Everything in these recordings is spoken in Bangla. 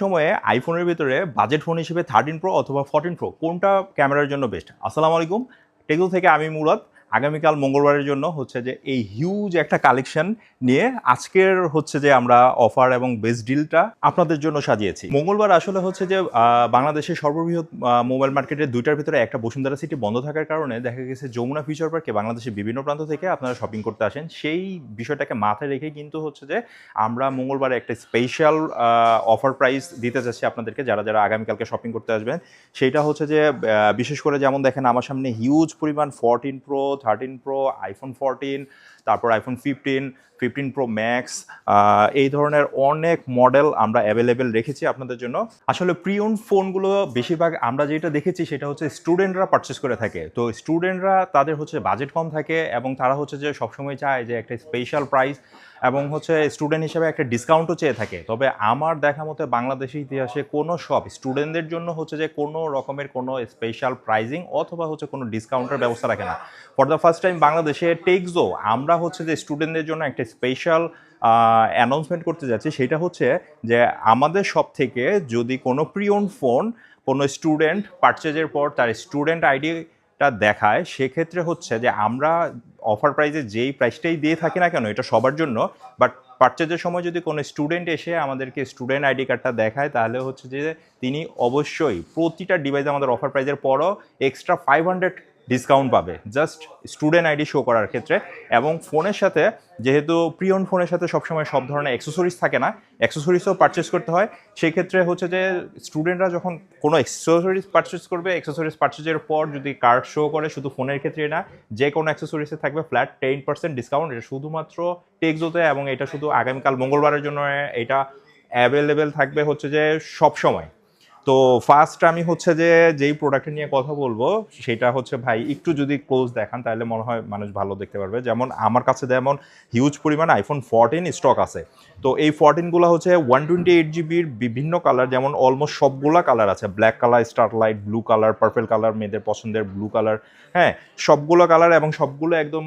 সময়ে আইফোনের ভিতরে বাজেট ফোন হিসেবে 13 প্রো অথবা 14 প্রো কোনটা ক্যামেরার জন্য বেস্ট? আসসালামু আলাইকুম। টেকনো থেকে আমি মুরাদ। আগামীকাল মঙ্গলবারের জন্য হচ্ছে যে এই হিউজ একটা কালেকশন নিয়ে আজকের হচ্ছে যে আমরা অফার এবং বেস্ট ডিলটা আপনাদের জন্য সাজিয়েছি। মঙ্গলবার আসলে হচ্ছে যে বাংলাদেশের সর্ববৃহৎ মোবাইল মার্কেটের দুইটার ভিতরে একটা বসুন্ধরা সিটি বন্ধ থাকার কারণে দেখা গেছে যমুনা ফিউচার পার্কে বাংলাদেশের বিভিন্ন প্রান্ত থেকে আপনারা শপিং করতে আসেন। সেই বিষয়টাকে মাথায় রেখে কিন্তু হচ্ছে যে আমরা মঙ্গলবারে একটা স্পেশাল অফার প্রাইস দিতে চাচ্ছি আপনাদেরকে, যারা যারা আগামীকালকে শপিং করতে আসবেন। সেইটা হচ্ছে যে বিশেষ করে যেমন দেখেন আমার সামনে হিউজ পরিমাণ 14 প্রো, 13 প্রো, আইফোন 14, তারপর আইফোন 15, 15 প্রো ম্যাক্স, এই ধরনের অনেক মডেল আমরা অ্যাভেলেবেল রেখেছি আপনাদের জন্য। আসলে প্রি ওন ফোনগুলো বেশিরভাগ আমরা যেটা দেখেছি সেটা হচ্ছে স্টুডেন্টরা পারচেস করে থাকে। তো স্টুডেন্টরা তাদের হচ্ছে বাজেট কম থাকে এবং তারা হচ্ছে যে সবসময় চায় যে একটা স্পেশাল প্রাইস এবং হচ্ছে স্টুডেন্ট হিসেবে একটা ডিসকাউন্টও চেয়ে থাকে। তবে আমার দেখা মতে বাংলাদেশের ইতিহাসে কোনো সব স্টুডেন্টদের জন্য হচ্ছে যে কোনো রকমের কোনো স্পেশাল প্রাইজিং অথবা হচ্ছে কোনো ডিসকাউন্টের ব্যবস্থা রাখে না। ফর দ্য ফার্স্ট টাইম বাংলাদেশে টেকজো আমরা হচ্ছে যে স্টুডেন্টদের জন্য একটা স্পেশাল অ্যানাউন্সমেন্ট করতে যাচ্ছি। সেটা হচ্ছে যে আমাদের সব থেকে যদি কোনো প্রিওন ফোন কোনো স্টুডেন্ট পারচেজের পর তার স্টুডেন্ট আইডিটা দেখায়, সেক্ষেত্রে হচ্ছে যে আমরা অফার প্রাইসে যেই প্রাইসটাই দিয়ে থাকি না কেন এটা সবার জন্য, বাট পারচেজের সময় যদি কোনো স্টুডেন্ট এসে আমাদেরকে স্টুডেন্ট আইডি কার্ডটা দেখায় তাহলে হচ্ছে যে তিনি অবশ্যই প্রতিটা ডিভাইস আমাদের অফার প্রাইসের পরও এক্সট্রা 500 ডিসকাউন্ট পাবে জাস্ট স্টুডেন্ট আইডি শো করার ক্ষেত্রে। এবং ফোনের সাথে যেহেতু প্রিয়ন ফোনের সাথে সবসময় সব ধরনের অ্যাক্সেসরিজ থাকে না, অ্যাক্সেসরিজও পারচেস করতে হয়। সেই ক্ষেত্রে হচ্ছে যে স্টুডেন্টরা যখন কোনো অ্যাক্সেসরিজ পারচেস করবে, অ্যাক্সেসরিজ পারচেজের পর যদি কার্ড শো করে, শুধু ফোনের ক্ষেত্রে না যে কোনো অ্যাক্সেসরিজে থাকবে ফ্ল্যাট 10% ডিসকাউন্ট। এটা শুধুমাত্র টেকজোতে এবং এটা শুধু আগামীকাল মঙ্গলবারের জন্য এটা অ্যাভেলেবেল থাকবে হচ্ছে যে সব সময়। তো ফার্স্ট আমি হচ্ছে যে যেই প্রোডাক্ট নিয়ে কথা বলবো সেটা হচ্ছে ভাই একটু যদি ক্লোজ দেখান তাহলে মনে হয় মানুষ ভালো দেখতে পারবে। যেমন আমার কাছে যেমন হিউজ পরিমাণ আইফোন 14 স্টক আছে। তো এই 14গুলো হচ্ছে 128 জিবির বিভিন্ন কালার, যেমন অলমোস্ট সবগুলা কালার আছে। Black colour, starlight, blue colour, purple colour, মেয়েদের পছন্দের ব্লু কালার, হ্যাঁ সবগুলো কালার এবং সবগুলো একদম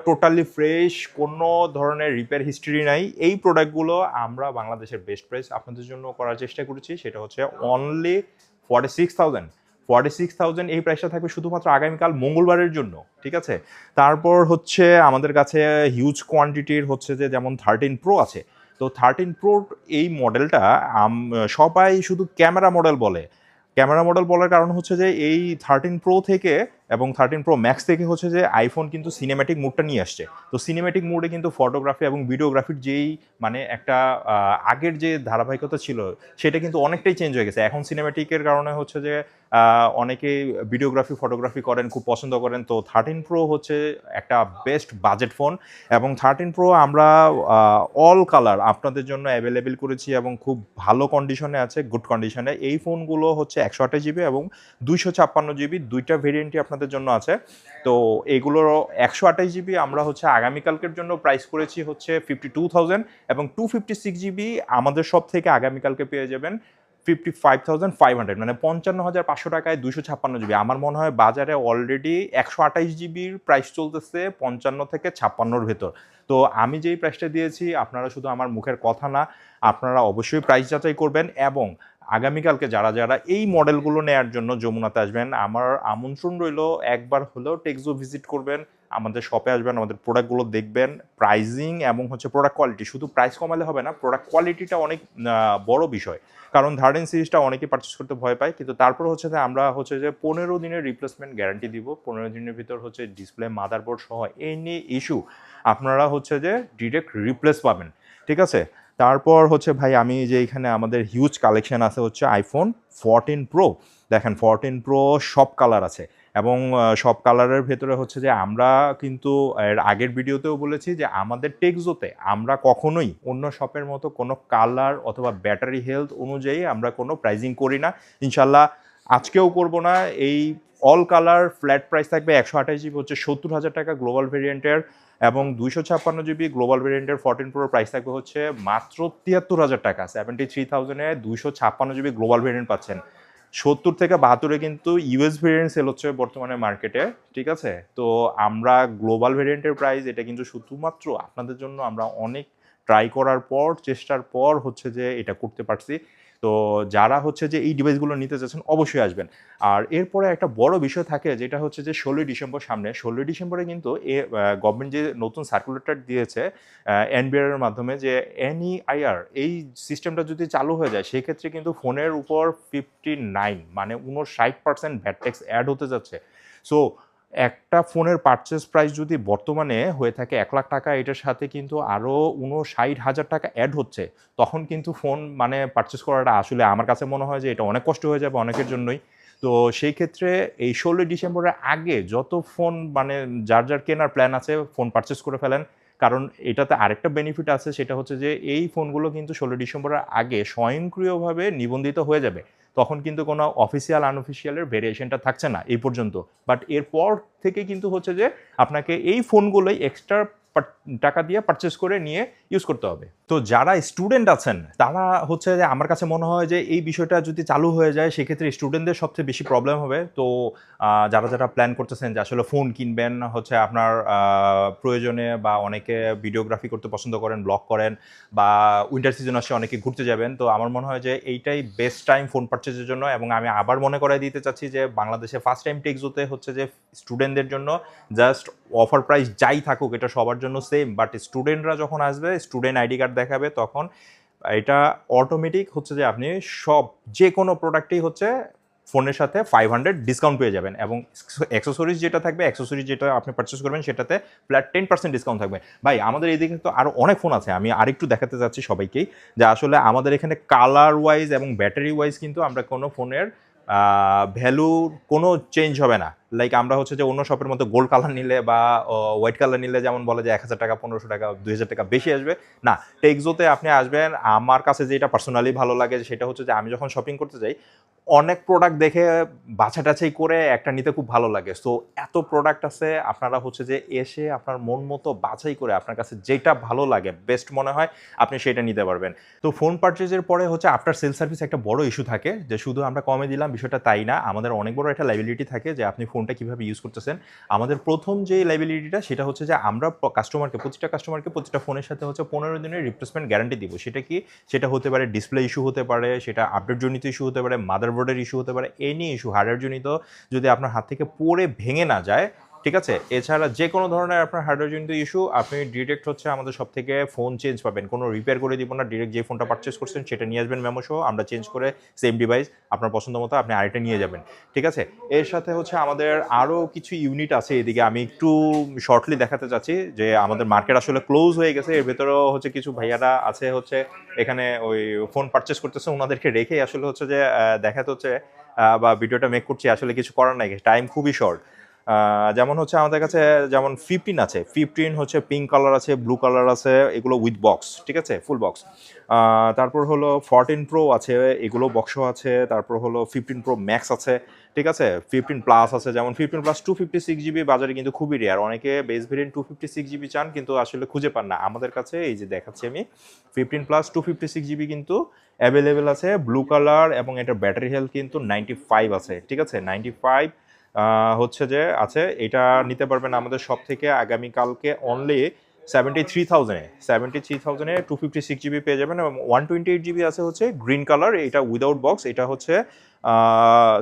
টোটালি ফ্রেশ, কোনো ধরনের রিপেয়ার হিস্ট্রি নাই। এই প্রোডাক্টগুলো আমরা বাংলাদেশের বেস্ট প্রাইস আপনাদের জন্য করার চেষ্টা করেছি। সেটা হচ্ছে অনলি 46,000। 46,000 এই প্রাইসটা থাকবে শুধুমাত্র আগামীকাল মঙ্গলবারের জন্য, ঠিক আছে। তারপর হচ্ছে আমাদের কাছে হিউজ কোয়ান্টিটির হচ্ছে যে যেমন 13 প্রো আছে। তো 13 প্রোর এই মডেলটা সবাই শুধু ক্যামেরা মডেল বলে। ক্যামেরা মডেল বলার কারণ হচ্ছে যে এই 13 প্রো থেকে এবং 13 প্রো ম্যাক্স থেকে হচ্ছে যে আইফোন কিন্তু সিনেম্যাটিক মোডটা নিয়ে আসছে। তো সিনেম্যাটিক মোডে কিন্তু ফটোগ্রাফি এবং ভিডিওগ্রাফির যেই মানে একটা আগের যে ধারাবাহিকতা ছিল সেটা কিন্তু অনেকটাই চেঞ্জ হয়ে গেছে। এখন সিনেম্যাটিকের কারণে হচ্ছে যে অনেকেই ভিডিওগ্রাফি ফটোগ্রাফি করেন, খুব পছন্দ করেন। তো 13 প্রো হচ্ছে একটা বেস্ট বাজেট ফোন এবং 13 প্রো আমরা অল কালার আপনাদের জন্য অ্যাভেলেবেল করেছি এবং খুব ভালো কন্ডিশনে আছে, গুড কন্ডিশনে। এই ফোনগুলো হচ্ছে 128 জিবি এবং 256 জিবি দুইটা ভেরিয়েন্টই আপনাদের জন্য আছে। তো এগুলোর 128 জিবি আমরা হচ্ছে আগামীকালকের জন্য প্রাইস করেছি হচ্ছে 52,000 এবং 256 জিবি আমাদের সব থেকে আগামীকালকে পেয়ে যাবেন 55,500, মানে 55,500 টাকায় 256 জিবি। আমার মনে হয় বাজারে অলরেডি 128 জিবির প্রাইস চলতেছে 55 থেকে 56-র ভেতর। তো আমি যেই প্রাইসটা দিয়েছি আপনারা শুধু আমার মুখের কথা না, আপনারা অবশ্যই প্রাইস যাচাই করবেন এবং আগামীকালকে যারা যারা এই মডেলগুলো নেওয়ার জন্য যমুনাতে আসবেন, আমার আমন্ত্রণ রইল একবার হলেও টেকজো ভিজিট করবেন, আমাদের শপে আসবেন, আমাদের প্রোডাক্টগুলো দেখবেন। প্রাইজিং এবং হচ্ছে প্রোডাক্ট কোয়ালিটি, শুধু প্রাইস কমালে হবে না, প্রোডাক্ট কোয়ালিটিটা অনেক বড় বিষয়। কারণ ধার্ডেন সিরিজটা অনেকেই পারচেস করতে ভয় পায়, কিন্তু তারপর হচ্ছে যে আমরা হচ্ছে যে 15 দিনের রিপ্লেসমেন্ট গ্যারান্টি দিব। 15 দিনের ভিতর হচ্ছে ডিসপ্লে, মাদারবোর্ড সহ এনি ইস্যু আপনারা হচ্ছে যে ডিরেক্ট রিপ্লেস পাবেন, ঠিক আছে। তারপর হচ্ছে ভাই আমি যে এখানে আমাদের হিউজ কালেকশন আছে হচ্ছে আইফোন 14 প্রো। দেখেন 14 প্রো সব কালার আছে এবং সব কালারের ভেতরে হচ্ছে যে আমরা কিন্তু এর আগের ভিডিওতেও বলেছি যে আমাদের টেকজোতে আমরা কখনোই অন্য শপের মতো কোনো কালার অথবা ব্যাটারি হেলথ অনুযায়ী আমরা কোনো প্রাইজিং করি না, ইনশাল্লাহ আজকেও করব না। এই অল কালার ফ্ল্যাট প্রাইস থাকবে। 128 জিবি হচ্ছে 70,000 টাকা গ্লোবাল ভেরিয়েন্টের এবং 256 জিবি গ্লোবাল ভেরিয়েন্টের 14 প্রোর প্রাইস থাকবে হচ্ছে মাত্র 73,000 টাকা। 73,000-এ 256 জিবি গ্লোবাল ভেরিয়েন্ট পাচ্ছেন। 70 থেকে 72-এ কিন্তু ইউএস ভেরিয়েন্ট সেল হচ্ছে বর্তমানে মার্কেটে, ঠিক আছে। তো আমরা গ্লোবাল ভেরিয়েন্টের প্রাইস এটা কিন্তু শুধুমাত্র আপনাদের জন্য আমরা অনেক ট্রাই করার পর, চেষ্টার পর হচ্ছে যে এটা করতে পারছি। তো যারা হচ্ছে যে এই ডিভাইসগুলো নিতে চাচ্ছেন অবশ্যই আসবেন। আর এরপরে একটা বড় বিষয় থাকে যেটা হচ্ছে যে ১৬ই ডিসেম্বর সামনে। ১৬ই ডিসেম্বরে কিন্তু গভর্নমেন্ট যে নতুন সার্কুলেটর দিয়েছে এনবিআর এর মাধ্যমে যে এনইআইআর এই সিস্টেমটা যদি চালু হয়ে যায় সেক্ষেত্রে কিন্তু ফোনের উপর 59 মানে ৫৯% ভ্যাট ট্যাক্স এড হতে যাচ্ছে। সো একটা ফোনের পারচেজ প্রাইস যদি বর্তমানে হয়ে থাকে ৳১,০০,০০০ এটার সাথে কিন্তু আরও ৫৯,০০০ টাকা এড হচ্ছে। তখন কিন্তু ফোন মানে পারচেজ করাটা আসলে আমার কাছে মনে হয় যে এটা অনেক কষ্ট হয়ে যাবে অনেকের জন্যই। তো সেই ক্ষেত্রে এই ১৬ই ডিসেম্বরের আগে যত ফোন মানে যার কেনার প্ল্যান আছে ফোন পারচেজ করে ফেলেন। কারণ এটাতে আরেকটা বেনিফিট আছে সেটা হচ্ছে যে এই ফোনগুলো কিন্তু ১৬ই ডিসেম্বরের আগে স্বয়ংক্রিয়ভাবে নিবন্ধিত হয়ে যাবে। তখন কিন্তু কোনো অফিসিয়াল আনঅফিসিয়ালের ভেরিয়েশনটা থাকছে না এই পর্যন্ত। বাট এরপর থেকে কিন্তু হচ্ছে যে আপনাকে এই ফোনগুলোই এক্সট্রা টাকা দিয়ে পারচেজ করে নিয়ে ইউজ করতে হবে। তো যারা স্টুডেন্ট আছেন তারা হচ্ছে যে আমার কাছে মনে হয় যে এই বিষয়টা যদি চালু হয়ে যায় সেক্ষেত্রে স্টুডেন্টদের সবচেয়ে বেশি প্রবলেম হবে। তো যারা প্ল্যান করতেছেন যে আসলে ফোন কিনবেন হচ্ছে আপনার প্রয়োজনে বা অনেকে ভিডিওগ্রাফি করতে পছন্দ করেন, ব্লগ করেন বা উইন্টার সিজন আসছে অনেকে ঘুরতে যাবেন। তো আমার মনে হয় যে এইটাই বেস্ট টাইম ফোন পারচেজের জন্য এবং আমি আবার মনে করাই দিতে চাচ্ছি যে বাংলাদেশে ফার্স্ট টাইম টেকজোতে হচ্ছে যে স্টুডেন্টদের জন্য জাস্ট অফার প্রাইস যাই থাকুক এটা সবার জন্য সেম। বাট স্টুডেন্টরা যখন আসবে স্টুডেন্ট আইডি কার্ড দেখাবে তখন এটা অটোমেটিক হচ্ছে যে আপনি যে কোনো প্রোডাক্টেই হচ্ছে ফোনের সাথে 500 ডিসকাউন্ট পেয়ে যাবেন এবং অ্যাক্সেসরিজ যেটা থাকবে অ্যাক্সেসরিজ যেটা আপনি পারচেস করবেন সেটাতে ফ্ল্যাট 10% ডিসকাউন্ট থাকবে। ভাই আমাদের এইদিকে তো আরও অনেক ফোন আছে, আমি আরেকটু দেখাতে চাচ্ছি সবাইকেই যে আসলে আমাদের এখানে কালার ওয়াইজ এবং ব্যাটারি ওয়াইজ কিন্তু আমরা কোনো ফোনের ভ্যালুর কোনো চেঞ্জ হবে না। লাইক আমরা হচ্ছে যে অন্য শপের মতো গোল্ড কালার নিলে বা হোয়াইট কালার নিলে যেমন বলে যে ১,০০০ টাকা ১৫০০ টাকা ২,০০০ টাকা বেশি আসবে, না টেকজোতে আপনি আসবেন। আমার কাছে যেটা পার্সোনালি ভালো লাগে সেটা হচ্ছে যে আমি যখন শপিং করতে যাই অনেক প্রোডাক্ট দেখে বাছাটাছাই করে একটা নিতে খুব ভালো লাগে। সো এত প্রোডাক্ট আছে আপনারা হচ্ছে যে এসে আপনার মন মতো বাছাই করে আপনার কাছে যেটা ভালো লাগে বেস্ট মনে হয় আপনি সেটা নিতে পারবেন। তো ফোন পারচেজের পরে হচ্ছে আফটার সেল সার্ভিস একটা বড় ইস্যু থাকে যে শুধু আমরা কমে দিলাম বিষয়টা তাই না, আমাদের অনেক বড় একটা লায়াবিলিটি থাকে যে আপনি ফোনটা কীভাবে ইউজ করতেছেন। আমাদের প্রথম যে লায়াবিলিটিটা সেটা হচ্ছে যে আমরা প্রতিটা কাস্টমারকে প্রতিটা ফোনের সাথে হচ্ছে ১৫ দিনের রিপ্লেসমেন্ট গ্যারান্টি দিব। সেটা কি? সেটা হতে পারে ডিসপ্লে ইস্যু হতে পারে, সেটা আপডেট জনিত ইস্যু হতে পারে, মাদারবোর্ডের ইস্যু হতে পারে, এনি ইস্যু হার্ডওয়্যার জনিত যদি আপনার হাত থেকে পড়ে ভেঙে না যায়, ঠিক আছে? এছাড়া যে কোনো ধরনের আপনার হার্ডওয়্যার জনিত ইস্যু আপনি ডিরেক্ট হচ্ছে আমাদের সব থেকে ফোন চেঞ্জ পাবেন। কোনো রিপেয়ার করে দিব না, ডিরেক্ট যে ফোনটা পারচেজ করছেন সেটা নিয়ে আসবেন মেমো সহ, আমরা চেঞ্জ করে সেম ডিভাইস আপনার পছন্দ মতো আপনি আরেকটা নিয়ে যাবেন, ঠিক আছে? এর সাথে হচ্ছে আমাদের আরও কিছু ইউনিট আছে এদিকে, আমি একটু শর্টলি দেখাতে চাচ্ছি যে আমাদের মার্কেট আসলে ক্লোজ হয়ে গেছে। এর ভেতরেও হচ্ছে কিছু ভাইয়ারা আছে হচ্ছে এখানে ওই ফোন পারচেজ করতেছে, ওনাদেরকে রেখে আসলে হচ্ছে যে দেখাতে হচ্ছে বা ভিডিওটা মেক করছি, আসলে কিছু করার নাই, টাইম খুবই শর্ট। যেমন হচ্ছে আমাদের কাছে যেমন 15 আছে, 15 হচ্ছে পিঙ্ক কালার আছে, ব্লু কালার আছে, এগুলো উইথ বক্স, ঠিক আছে, ফুল বক্স। তারপর হলো 14 প্রো আছে, এগুলো বক্সও আছে। তারপর হলো 15 প্রো ম্যাক্স আছে, ঠিক আছে, 15 প্লাস আছে। যেমন 15 প্লাস 256 জিবি বাজারে কিন্তু খুবই রেয়ার, অনেকে বেস ভেরিয়েন্ট 256 জিবি চান কিন্তু আসলে খুঁজে পান না। আমাদের কাছে এই যে দেখাচ্ছি আমি 15 প্লাস 256 জিবি কিন্তু অ্যাভেলেবেল আছে, ব্লু কালার, এবং এটার ব্যাটারি হেলথ কিন্তু 95 আছে, ঠিক আছে, 95 হচ্ছে যে আছে। এটা নিতে পারবেন আমাদের সব থেকে আগামীকালকে অনলি 73,000-এ 256 জিবি পেয়ে যাবেন এবং 128 জিবি আছে হচ্ছে গ্রিন কালার, এটা উইদাউট বক্স, এটা হচ্ছে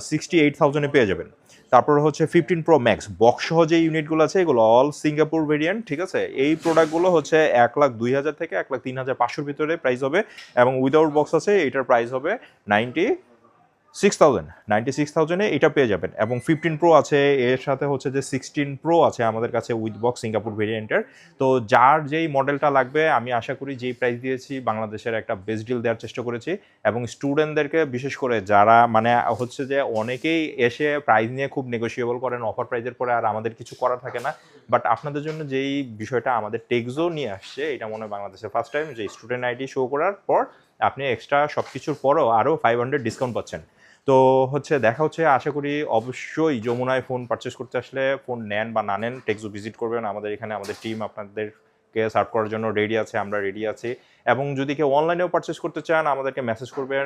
68,000-এ পেয়ে যাবেন। তারপর হচ্ছে 15 প্রো ম্যাক্স বক্স সহ যে ইউনিটগুলো আছে এগুলো অল সিঙ্গাপুর ভেরিয়েন্ট, ঠিক আছে। এই প্রোডাক্টগুলো হচ্ছে 1,02,000 থেকে 1,03,500-র ভিতরে প্রাইস হবে এবং উইদাউট বক্স আছে এটার প্রাইস হবে 96,000-এ এটা পেয়ে যাবেন। এবং 15 প্রো আছে, এর সাথে হচ্ছে যে 16 প্রো আছে আমাদের কাছে উইথ বক্স সিঙ্গাপুর ভেরিয়েন্টের। তো যার যেই মডেলটা লাগবে আমি আশা করি যেই প্রাইস দিয়েছি বাংলাদেশের একটা বেস্ট ডিল দেওয়ার চেষ্টা করেছি এবং স্টুডেন্টদেরকে বিশেষ করে যারা মানে হচ্ছে যে অনেকেই এসে প্রাইস নিয়ে খুব নেগোসিয়েবল করেন অফার প্রাইজের পরে, আর আমাদের কিছু করার থাকে না। বাট আপনাদের জন্য যেই বিষয়টা আমাদের টেকজো নিয়ে আসছে এটা মনে হয় বাংলাদেশের ফার্স্ট টাইম যে স্টুডেন্ট আইডি শো করার পর আপনি এক্সট্রা সব কিছুর পরও আরও 500 ডিসকাউন্ট পাচ্ছেন। তো হচ্ছে দেখা হচ্ছে, আশা করি অবশ্যই যমুনায় ফোন পারচেস করতে আসলে ফোন নেন বা না নেন টেকজো ভিজিট করবেন। আমাদের এখানে আমাদের টিম আপনাদেরকে আপনাদেরকে সার্ভ করার জন্য রেডি আছে, আমরা রেডি আছি। এবং যদি কেউ অনলাইনেও পারচেস করতে চান আমাদেরকে মেসেজ করবেন,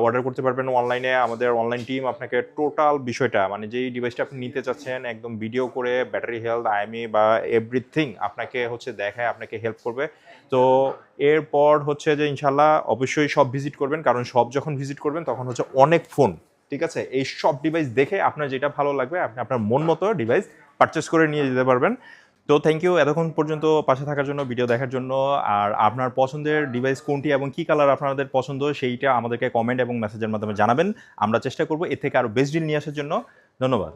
অর্ডার করতে পারবেন অনলাইনে। আমাদের অনলাইন টিম আপনাকে টোটাল বিষয়টা মানে যেই ডিভাইসটা আপনি নিতে চাচ্ছেন একদম ভিডিও করে ব্যাটারি হেলথ, আইএমই বা এভরিথিং আপনাকে হচ্ছে দেখায়, আপনাকে হেল্প করবে। তো এরপর হচ্ছে যে ইনশাল্লাহ অবশ্যই সব ভিজিট করবেন, কারণ সব যখন ভিজিট করবেন তখন হচ্ছে অনেক ফোন, ঠিক আছে, এই সব ডিভাইস দেখে আপনার যেটা ভালো লাগবে আপনি আপনার মন মতো ডিভাইস পারচেস করে নিয়ে যেতে পারবেন। তো থ্যাংক ইউ এতক্ষণ পর্যন্ত পাশে থাকার জন্য, ভিডিও দেখার জন্য। আর আপনার পছন্দের ডিভাইস কোনটি এবং কী কালার আপনাদের পছন্দ সেইটা আমাদেরকে কমেন্ট এবং মেসেজের মাধ্যমে জানাবেন। আমরা চেষ্টা করব এর থেকে আরও বেস্ট ডিল নিয়ে আসার জন্য। ধন্যবাদ।